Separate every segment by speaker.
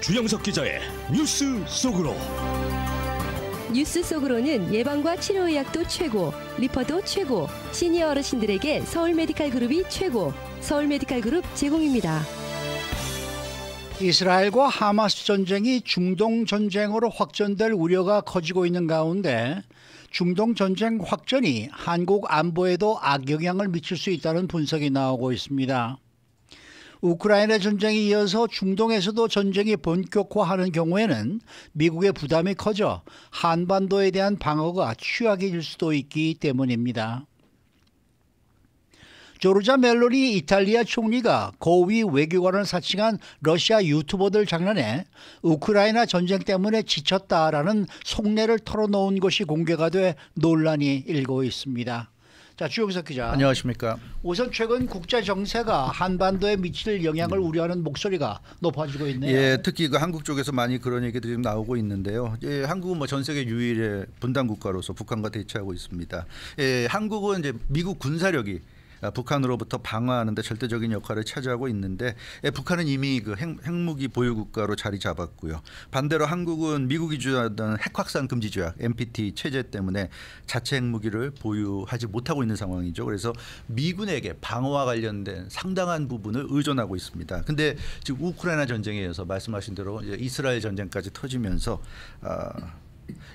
Speaker 1: 주영석 기자의 뉴스 속으로.
Speaker 2: 뉴스 속으로는 예방과 치료의학도 최고, 리퍼도 최고, 시니어 어르신들에게 서울메디칼그룹이 최고, 서울메디칼그룹 제공입니다.
Speaker 3: 이스라엘과 하마스 전쟁이 중동 전쟁으로 확전될 우려가 커지고 있는 가운데 중동 전쟁 확전이 한국 안보에도 악영향을 미칠 수 있다는 분석이 나오고 있습니다. 우크라이나 전쟁에 이어서 중동에서도 전쟁이 본격화하는 경우에는 미국의 부담이 커져 한반도에 대한 방어가 취약해질 수도 있기 때문입니다. 조르자 멜로니 이탈리아 총리가 고위 외교관을 사칭한 러시아 유튜버들 장난에 우크라이나 전쟁 때문에 지쳤다라는 속내를 털어놓은 것이 공개가 돼 논란이 일고 있습니다. 자, 주영석 기자.
Speaker 4: 안녕하십니까.
Speaker 3: 우선 최근 국제 정세가 한반도에 미칠 영향을 우려하는 목소리가 높아지고 있네요.
Speaker 4: 예, 특히 그 한국 쪽에서 많이 그런 얘기들이 좀 나오고 있는데요. 예, 한국은 뭐 전 세계 유일의 분단 국가로서 북한과 대치하고 있습니다. 예, 한국은 이제 미국 군사력이 북한으로부터 방어하는 데 절대적인 역할을 차지하고 있는데 북한은 이미 그 핵무기 보유 국가로 자리 잡았고요. 반대로 한국은 미국이 주도하던 핵 확산 금지 조약 NPT 체제 때문에 자체 핵무기를 보유하지 못하고 있는 상황이죠. 그래서 미군에게 방어와 관련된 상당한 부분을 의존하고 있습니다. 근데 지금 우크라이나 전쟁에 의해서 말씀하신 대로 이제 이스라엘 전쟁까지 터지면서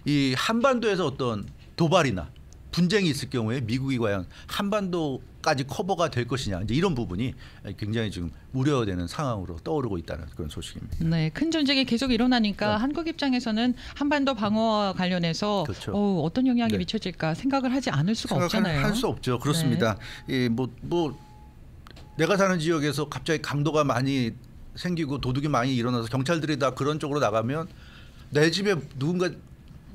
Speaker 4: 이 한반도에서 어떤 도발이나 분쟁이 있을 경우에 미국이 과연 한반도까지 커버가 될 것이냐, 이제 이런 부분이 굉장히 지금 우려되는 상황으로 떠오르고 있다는 그런 소식입니다.
Speaker 5: 네, 큰 전쟁이 계속 일어나니까
Speaker 4: 네.
Speaker 5: 한국 입장에서는 한반도 방어와 관련해서
Speaker 4: 그렇죠.
Speaker 5: 어떤 영향이
Speaker 4: 네.
Speaker 5: 미쳐질까 생각을 하지 않을 수가 없잖아요.
Speaker 4: 할 수 없죠. 그렇습니다.
Speaker 5: 네.
Speaker 4: 뭐 내가 사는 지역에서 갑자기 강도가 많이 생기고 도둑이 많이 일어나서 경찰들이 다 그런 쪽으로 나가면 내 집에 누군가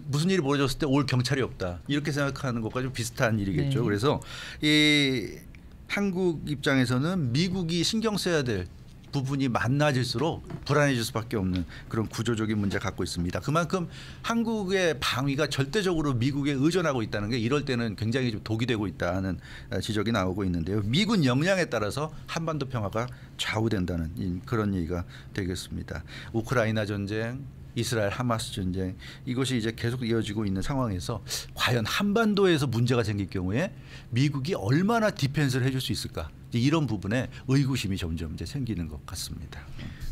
Speaker 4: 무슨 일이 벌어졌을 때 올 경찰이 없다, 이렇게 생각하는 것과 좀 비슷한 일이겠죠.
Speaker 5: 네.
Speaker 4: 그래서 이 한국 입장에서는 미국이 신경 써야 될 부분이 많아질수록 불안해질 수밖에 없는 그런 구조적인 문제 갖고 있습니다. 그만큼 한국의 방위가 절대적으로 미국에 의존하고 있다는 게 이럴 때는 굉장히 좀 독이 되고 있다는 지적이 나오고 있는데요. 미군 역량에 따라서 한반도 평화가 좌우된다는 그런 얘기가 되겠습니다. 우크라이나 전쟁, 이스라엘 하마스 전쟁, 이것이 이제 계속 이어지고 있는 상황에서 과연 한반도에서 문제가 생길 경우에 미국이 얼마나 디펜스를 해줄 수 있을까, 이런 부분에 의구심이 점점 이제 생기는 것 같습니다.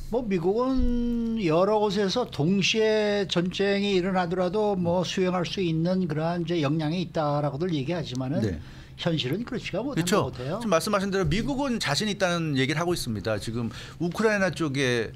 Speaker 3: 뭐 미국은 여러 곳에서 동시에 전쟁이 일어나더라도 뭐 수행할 수 있는 그러한 이제 역량이 있다라고들 얘기하지만은
Speaker 4: 네.
Speaker 3: 현실은 그렇지가 못한
Speaker 4: 그렇죠.
Speaker 3: 것 같아요.
Speaker 4: 지금 말씀하신 대로 미국은 자신 있다는 얘기를 하고 있습니다. 지금 우크라이나 쪽에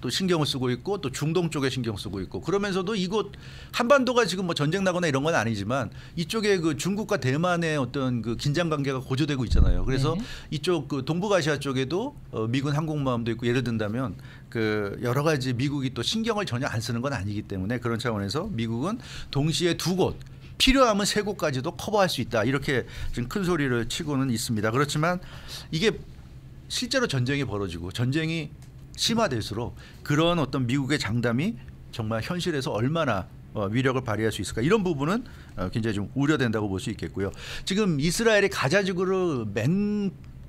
Speaker 4: 또 신경을 쓰고 있고 또 중동 쪽에 신경 쓰고 있고, 그러면서도 이곳 한반도가 지금 뭐 전쟁 나거나 이런 건 아니지만 이쪽에 그 중국과 대만의 어떤 그 긴장 관계가 고조되고 있잖아요. 그래서
Speaker 5: 네.
Speaker 4: 이쪽 그 동북아시아 쪽에도 미군 항공모함도 있고, 예를 든다면 그 여러 가지 미국이 또 신경을 전혀 안 쓰는 건 아니기 때문에 그런 차원에서 미국은 동시에 두 곳, 필요하면 세 곳까지도 커버할 수 있다, 이렇게 지금 큰 소리를 치고는 있습니다. 그렇지만 이게 실제로 전쟁이 벌어지고 전쟁이 심화될수록 그런 어떤 미국의 장담이 정말 현실에서 얼마나 위력을 발휘할 수 있을까, 이런 부분은 굉장히 좀 우려된다고 볼 수 있겠고요. 지금 이스라엘이 가자지구를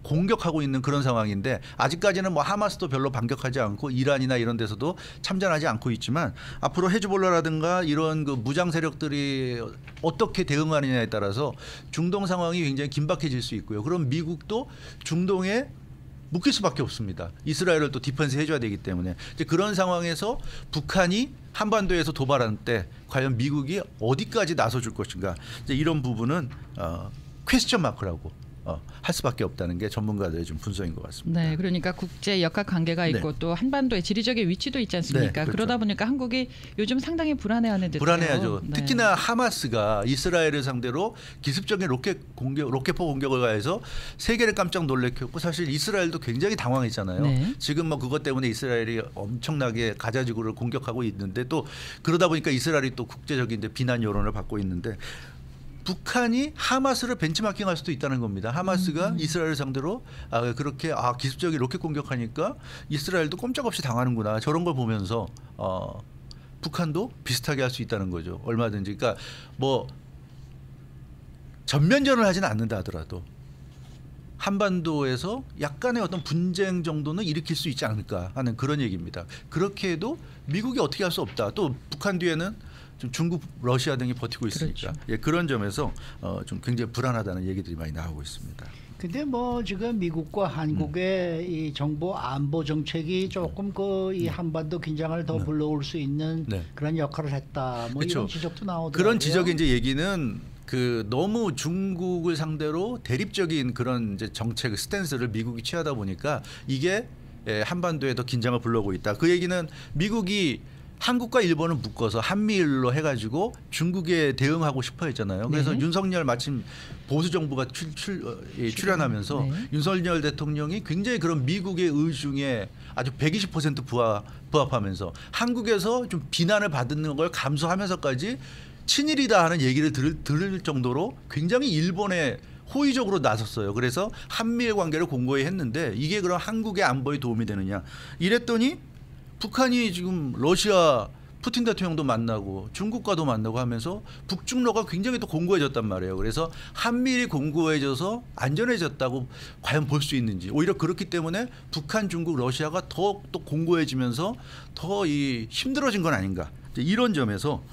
Speaker 4: 공격하고 있는 그런 상황인데 아직까지는 뭐 하마스도 별로 반격하지 않고 이란이나 이런 데서도 참전하지 않고 있지만 앞으로 헤즈볼라라든가 이런 그 무장 세력들이 어떻게 대응하느냐에 따라서 중동 상황이 굉장히 긴박해질 수 있고요. 그럼 미국도 중동에 묶일 수밖에 없습니다. 이스라엘을 또 디펜스 해줘야 되기 때문에. 이제 그런 상황에서 북한이 한반도에서 도발하는 때 과연 미국이 어디까지 나서줄 것인가, 이제 이런 부분은 퀘스천 마크라고 할 수밖에 없다는 게 전문가들의 좀 분석인 것 같습니다.
Speaker 5: 네, 그러니까 국제 역학 관계가 있고
Speaker 4: 네.
Speaker 5: 또 한반도의 지리적인 위치도 있지 않습니까?
Speaker 4: 네, 그렇죠.
Speaker 5: 그러다 보니까 한국이 요즘 상당히 불안해하는 듯해요.
Speaker 4: 불안해하죠.
Speaker 5: 네.
Speaker 4: 특히나 하마스가 이스라엘을 상대로 기습적인 로켓포 공격을 가해서 세계를 깜짝 놀래켰고, 사실 이스라엘도 굉장히 당황했잖아요.
Speaker 5: 네.
Speaker 4: 지금 뭐 그것 때문에 이스라엘이 엄청나게 가자지구를 공격하고 있는데, 또 그러다 보니까 이스라엘이 또 국제적인 비난 여론을 받고 있는데, 북한이 하마스를 벤치마킹할 수도 있다는 겁니다. 하마스가 이스라엘을 상대로 그렇게 기습적인 로켓 공격하니까 이스라엘도 꼼짝없이 당하는구나, 저런 걸 보면서 북한도 비슷하게 할 수 있다는 거죠. 얼마든지. 그러니까 뭐 전면전을 하지는 않는다 하더라도 한반도에서 약간의 어떤 분쟁 정도는 일으킬 수 있지 않을까 하는 그런 얘기입니다. 그렇게 해도 미국이 어떻게 할 수 없다. 또 북한 뒤에는 좀 중국, 러시아 등이 버티고 있으니까
Speaker 5: 그렇죠.
Speaker 4: 예, 그런 점에서 좀 굉장히 불안하다는 얘기들이 많이 나오고 있습니다.
Speaker 3: 근데 뭐 지금 미국과 한국의 이 정보 안보 정책이 조금 그 이 한반도 긴장을 더 불러올 수 있는
Speaker 4: 네.
Speaker 3: 그런 역할을 했다. 뭐
Speaker 4: 그렇죠.
Speaker 3: 이런 지적도 나오더라고요.
Speaker 4: 그런 지적의 이제 얘기는 그 너무 중국을 상대로 대립적인 그런 이제 정책 스탠스를 미국이 취하다 보니까 이게 한반도에 더 긴장을 불러오고 있다. 그 얘기는 미국이 한국과 일본을 묶어서 한미일로 해가지고 중국에 대응하고 싶어 했잖아요. 그래서
Speaker 5: 네.
Speaker 4: 윤석열 마침 보수 정부가 출연하면서
Speaker 5: 네.
Speaker 4: 윤석열 대통령이 굉장히 그런 미국의 의중에 아주 120% 부합하면서 한국에서 좀 비난을 받는 걸 감수하면서까지 친일이다 하는 얘기를 들을 정도로 굉장히 일본에 호의적으로 나섰어요. 그래서 한미일 관계를 공고히 했는데 이게 그럼 한국의 안보에 도움이 되느냐. 이랬더니 북한이 지금 러시아 푸틴 대통령도 만나고 중국과도 만나고 하면서 북중러가 굉장히 또 공고해졌단 말이에요. 그래서 한미일이 공고해져서 안전해졌다고 과연 볼 수 있는지 오히려 그렇기 때문에 북한, 중국, 러시아가 더 또 공고해지면서 더 이 힘들어진 건 아닌가. 이런 점에서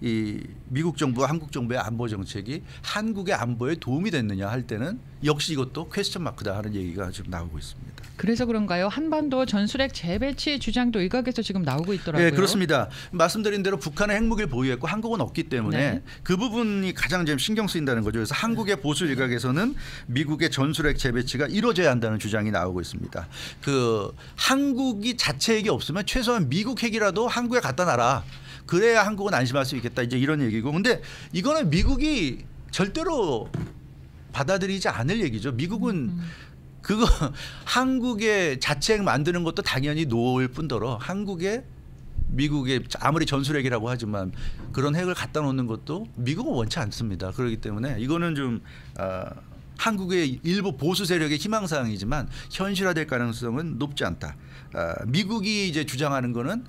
Speaker 4: 이 미국 정부와 한국 정부의 안보 정책이 한국의 안보에 도움이 됐느냐 할 때는 역시 이것도 퀘스천 마크다 하는 얘기가 지금 나오고 있습니다.
Speaker 5: 그래서 그런가요? 한반도 전술핵 재배치 주장도 일각에서 지금 나오고 있더라고요.
Speaker 4: 네, 그렇습니다. 말씀드린 대로 북한은 핵무기를 보유했고 한국은 없기 때문에
Speaker 5: 네.
Speaker 4: 그 부분이 가장 지금 신경 쓰인다는 거죠. 그래서 한국의 보수 일각에서는 미국의 전술핵 재배치가 이루어져야 한다는 주장이 나오고 있습니다. 그 한국이 자체 핵이 없으면 최소한 미국 핵이라도 한국에 갖다 놔라. 그래야 한국은 안심할 수 있겠다. 이제 이런 얘기고. 근데 이거는 미국이 절대로 받아들이지 않을 얘기죠. 미국은 그거 한국의 자체핵 만드는 것도 당연히 노일 뿐더러 한국에 미국의 아무리 전술핵이라고 하지만 그런 핵을 갖다 놓는 것도 미국은 원치 않습니다. 그렇기 때문에 이거는 좀 한국의 일부 보수 세력의 희망사항이지만 현실화될 가능성은 높지 않다. 미국이 이제 주장하는 거는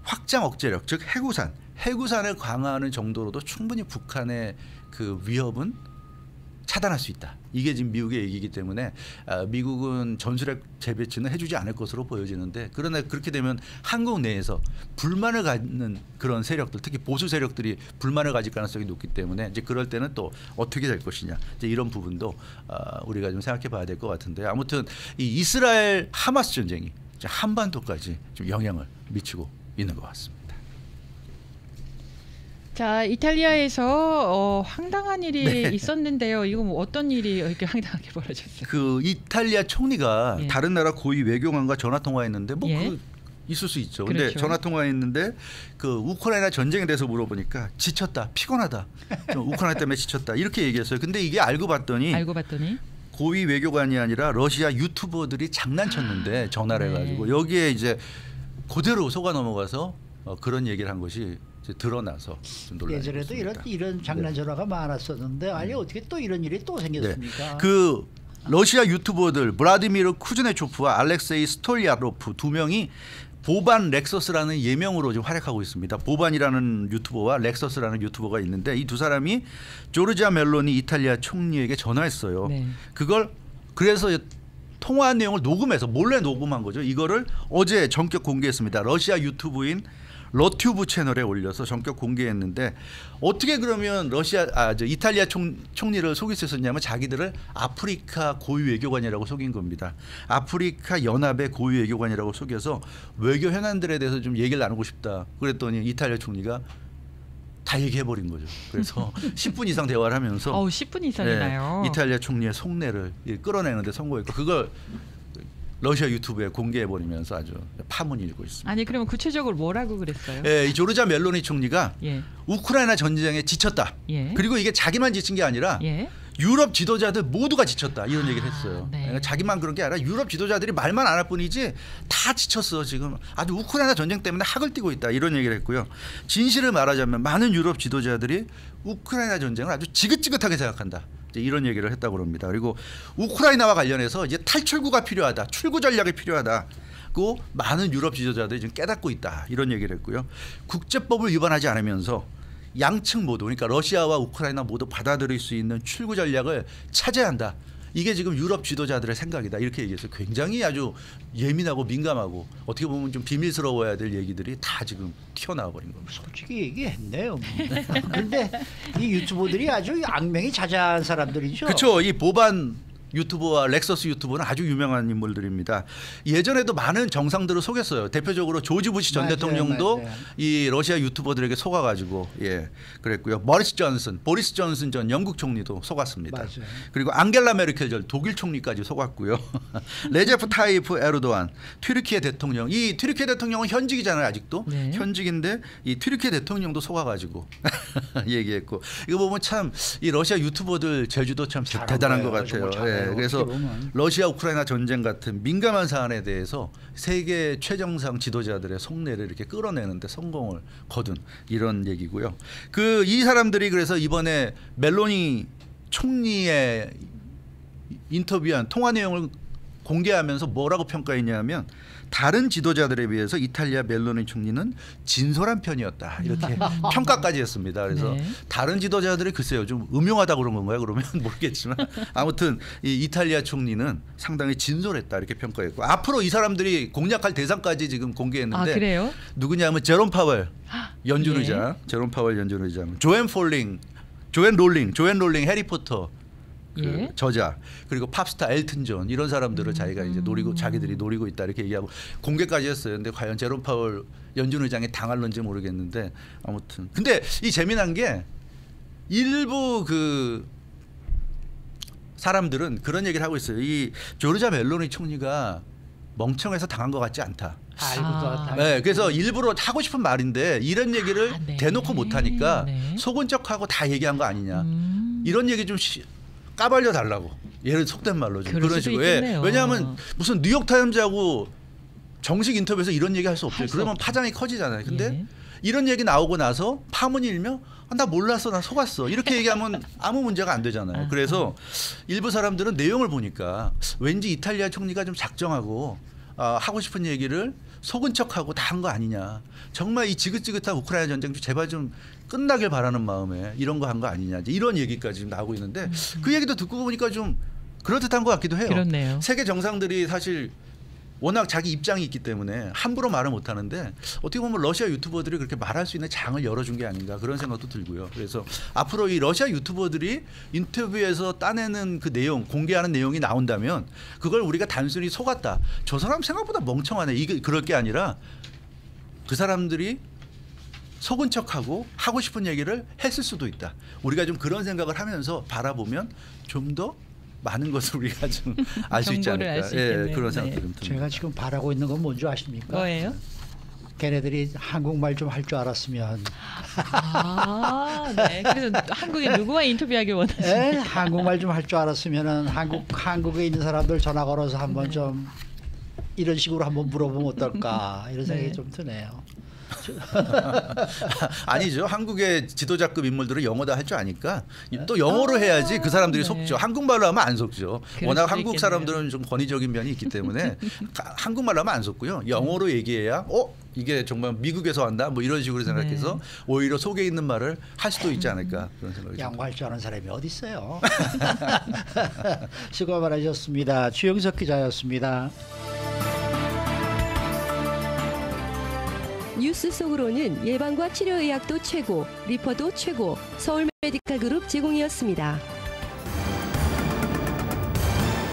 Speaker 4: 확장 억제력, 즉 해구산을 강화하는 정도로도 충분히 북한의 그 위협은 차단할 수 있다. 이게 지금 미국의 얘기이기 때문에 미국은 전술핵 재배치는 해주지 않을 것으로 보여지는데 그러나 그렇게 되면 한국 내에서 불만을 갖는 그런 세력들, 특히 보수 세력들이 불만을 가질 가능성이 높기 때문에 이제 그럴 때는 또 어떻게 될 것이냐 이제 이런 부분도 우리가 좀 생각해봐야 될 것 같은데 아무튼 이 이스라엘 하마스 전쟁이 한반도까지 좀 영향을 미치고 있는 것 같습니다.
Speaker 5: 자, 이탈리아에서 황당한 일이
Speaker 4: 네.
Speaker 5: 있었는데요. 이거 뭐 어떤 일이 이렇게 황당하게 벌어졌어요?
Speaker 4: 그 이탈리아 총리가
Speaker 5: 예.
Speaker 4: 다른 나라 고위 외교관과 전화 통화했는데 뭐
Speaker 5: 예.
Speaker 4: 그 있을 수 있죠. 근데
Speaker 5: 그렇죠.
Speaker 4: 전화 통화했는데 그 우크라이나 전쟁에 대해서 물어보니까 지쳤다, 피곤하다, 좀 우크라이나 때문에 지쳤다 이렇게 얘기했어요. 근데 이게 알고 봤더니 고위 외교관이 아니라 러시아 유튜버들이 장난쳤는데 전화를 해가지고 여기에 이제 그대로 속아 넘어가서 그런 얘기를 한 것이 이제 드러나서 좀 논란이
Speaker 3: 예전에도
Speaker 4: 됐습니다.
Speaker 3: 이런 장난 전화가 많았었는데 아니 어떻게 또 이런 일이 또 생겼습니까?
Speaker 4: 그 러시아 유튜버들 블라디미르 쿠즈네초프와 알렉세이 스톨야로프 두 명이 보반 렉서스라는 예명으로 지금 활약하고 있습니다. 보반이라는 유튜버와 렉서스라는 유튜버가 있는데 이 두 사람이 조르지아 멜로니 이탈리아 총리에게 전화했어요.
Speaker 5: 네.
Speaker 4: 그걸 그래서 통화한 내용을 녹음해서 몰래 녹음한 거죠. 이거를 어제 전격 공개했습니다. 러시아 유튜브인 러튜브 채널에 올려서 전격 공개했는데 어떻게 그러면 이탈리아 총리를 속일 수 있었냐면 자기들을 아프리카 고위 외교관이라고 속인 겁니다. 아프리카 연합의 고위 외교관이라고 속여서 외교 현안들에 대해서 좀 얘기를 나누고 싶다. 그랬더니 이탈리아 총리가 다 얘기해버린 거죠. 그래서 10분 이상 대화를 하면서
Speaker 5: 10분 이상이나요?
Speaker 4: 이탈리아 총리의 속내를 끌어내는데 성공했고 그걸 러시아 유튜브에 공개해버리면서 아주 파문이 일고 있습니다.
Speaker 5: 아니 그러면 구체적으로 뭐라고 그랬어요?
Speaker 4: 예, 이 조르자 멜로니 총리가
Speaker 5: 예.
Speaker 4: 우크라이나 전쟁에 지쳤다.
Speaker 5: 예.
Speaker 4: 그리고 이게 자기만 지친 게 아니라
Speaker 5: 예.
Speaker 4: 유럽 지도자들 모두가 지쳤다. 이런 얘기를 했어요.
Speaker 5: 네.
Speaker 4: 그러니까 자기만 그런 게 아니라 유럽 지도자들이 말만 안 할 뿐이지 다 지쳤어. 지금 아주 우크라이나 전쟁 때문에 학을 띠고 있다. 이런 얘기를 했고요. 진실을 말하자면 많은 유럽 지도자들이 우크라이나 전쟁을 아주 지긋지긋하게 생각한다. 이런 얘기를 했다고 합니다. 그리고 우크라이나와 관련해서 이제 탈출구가 필요하다. 출구 전략이 필요하다. 그 많은 유럽 지도자들이 지금 깨닫고 있다. 이런 얘기를 했고요. 국제법을 위반하지 않으면서 양측 모두 그러니까 러시아와 우크라이나 모두 받아들일 수 있는 출구 전략을 찾아야 한다. 이게 지금 유럽 지도자들의 생각이다. 이렇게 얘기해서 굉장히 아주 예민하고 민감하고 어떻게 보면 좀 비밀스러워야 될 얘기들이 다 지금 튀어나와 버린 겁니다.
Speaker 3: 솔직히 얘기했네요. 그런데 이 유튜버들이 아주 악명이 자자한 사람들이죠.
Speaker 4: 그렇죠. 이 보반 유튜버와 렉서스 유튜버는 아주 유명한 인물들입니다. 예전에도 많은 정상들을 속였어요. 대표적으로 조지 부시 전
Speaker 3: 맞아요,
Speaker 4: 대통령도
Speaker 3: 맞아요.
Speaker 4: 이 러시아 유튜버들에게 속아가지고 그랬고요. 보리스 존슨 전 영국 총리도 속았습니다.
Speaker 3: 맞아요.
Speaker 4: 그리고 앙겔라 메르켈 전 독일 총리까지 속았고요. 레제프 타이프 에르도안 튀르키예 대통령 이 튀르키예 대통령은 현직이잖아요. 아직도
Speaker 5: 네.
Speaker 4: 현직인데 이 튀르키예 대통령도 속아가지고 얘기했고 이거 보면 참 이 러시아 유튜버들 제주도 참
Speaker 3: 잘한
Speaker 4: 대단한 것
Speaker 3: 거예요.
Speaker 4: 같아요.
Speaker 3: 정말 잘해요.
Speaker 4: 그래서
Speaker 3: 어떻게 보면.
Speaker 4: 러시아 우크라이나 전쟁 같은 민감한 사안에 대해서 세계 최정상 지도자들의 속내를 이렇게 끌어내는데 성공을 거둔 이런 얘기고요. 이 사람들이 그래서 이번에 멜로니 총리의 인터뷰한 통화 내용을 공개하면서 뭐라고 평가했냐면 다른 지도자들에 비해서 이탈리아 멜로니 총리는 진솔한 편이었다 이렇게 평가까지 했습니다. 그래서
Speaker 5: 네.
Speaker 4: 다른 지도자들이 글쎄요 좀 음흉하다 그런 건가요? 그러면 모르겠지만 아무튼 이 이탈리아 총리는 상당히 진솔했다 이렇게 평가했고 앞으로 이 사람들이 공략할 대상까지 지금 공개했는데
Speaker 5: 아, 그래요?
Speaker 4: 누구냐면 제롬 파월 연준
Speaker 5: 예.
Speaker 4: 의장, 제롬 파월 연준 의장, 조앤 롤링 해리포터
Speaker 5: 예.
Speaker 4: 저자 그리고 팝스타 엘튼 존 이런 사람들을 자기가 이제 자기들이 노리고 있다 이렇게 얘기하고 공개까지 했어요. 근데 과연 제롬 파월 연준 의장이 당할런지 모르겠는데 아무튼 근데 이 재미난 게 일부 사람들은 그런 얘기를 하고 있어요. 이 조르자 멜로니 총리가 멍청해서 당한 것 같지 않다. 네, 그래서 일부러 하고 싶은 말인데 이런 얘기를
Speaker 5: 네.
Speaker 4: 대놓고 못 하니까
Speaker 5: 네.
Speaker 4: 속은 척하고 다 얘기한 거 아니냐. 이런 얘기 좀 까발려 달라고. 예를 속된 말로 좀
Speaker 5: 그럴
Speaker 4: 그런
Speaker 5: 수도
Speaker 4: 식으로.
Speaker 5: 있겠네요.
Speaker 4: 왜냐하면 무슨 뉴욕 타임즈하고 정식 인터뷰에서 이런 얘기 할 수 없어요.
Speaker 5: 할 수
Speaker 4: 그러면
Speaker 5: 없죠.
Speaker 4: 파장이 커지잖아요. 근데
Speaker 5: 예.
Speaker 4: 이런 얘기 나오고 나서 파문이 일면 나 몰랐어, 나 속았어 이렇게 얘기하면 아무 문제가 안 되잖아요. 그래서 일부 사람들은 내용을 보니까 왠지 이탈리아 총리가 좀 작정하고 하고 싶은 얘기를 속은 척하고 다 한 거 아니냐. 정말 이 지긋지긋한 우크라이나 전쟁 제발 좀 끝나길 바라는 마음에 이런 거 한 거 아니냐. 이런 얘기까지 지금 나오고 있는데 그 얘기도 듣고 보니까 좀 그럴듯한 것 같기도 해요.
Speaker 5: 그렇네요.
Speaker 4: 세계 정상들이 사실 워낙 자기 입장이 있기 때문에 함부로 말을 못 하는데 어떻게 보면 러시아 유튜버들이 그렇게 말할 수 있는 장을 열어준 게 아닌가 그런 생각도 들고요. 그래서 앞으로 이 러시아 유튜버들이 인터뷰에서 따내는 그 내용, 공개하는 내용이 나온다면 그걸 우리가 단순히 속았다. 저 사람 생각보다 멍청하네. 이게 그럴 게 아니라 그 사람들이 속은 척하고 하고 싶은 얘기를 했을 수도 있다. 우리가 좀 그런 생각을 하면서 바라보면 좀 더 많은 것을 우리가 좀 알 수 있지
Speaker 5: 정보를
Speaker 4: 않을까.
Speaker 5: 알수 있겠네요.
Speaker 4: 그런 생각이
Speaker 5: 네.
Speaker 4: 듭니다.
Speaker 3: 제가 지금 바라고 있는 건 뭔지 아십니까?
Speaker 5: 뭐예요?
Speaker 3: 걔네들이 한국말 좀 할 줄 알았으면
Speaker 5: 네. 그래서 한국에 누구와 인터뷰하길 원하시나요?
Speaker 3: 한국말 좀 할 줄 알았으면은 한국에 있는 사람들 전화 걸어서 한번 좀 이런 식으로 한번 물어보면 어떨까 이런 생각이
Speaker 5: 네.
Speaker 3: 좀 드네요.
Speaker 4: 아니죠. 한국의 지도자급 인물들은 영어 다 할 줄 아니까 또 영어로 해야지 그 사람들이
Speaker 5: 네.
Speaker 4: 속죠. 한국말로 하면 안 속죠.
Speaker 5: 그럴
Speaker 4: 워낙
Speaker 5: 수도
Speaker 4: 한국
Speaker 5: 있겠네요.
Speaker 4: 사람들은 좀 권위적인 면이 있기 때문에 한국말로 하면 안 속고요. 영어로 얘기해야 이게 정말 미국에서 한다 뭐 이런 식으로 생각해서 오히려 속에 있는 말을 할 수도 있지 않을까 그런 생각이 듭니다.
Speaker 3: 양호할 줄 아는 사람이 어디 있어요? 수고 많으셨습니다. 주영석 기자였습니다.
Speaker 2: 뉴스 속으로는 예방과 치료 의학도 최고, 리퍼도 최고, 서울 메디칼 그룹 제공이었습니다.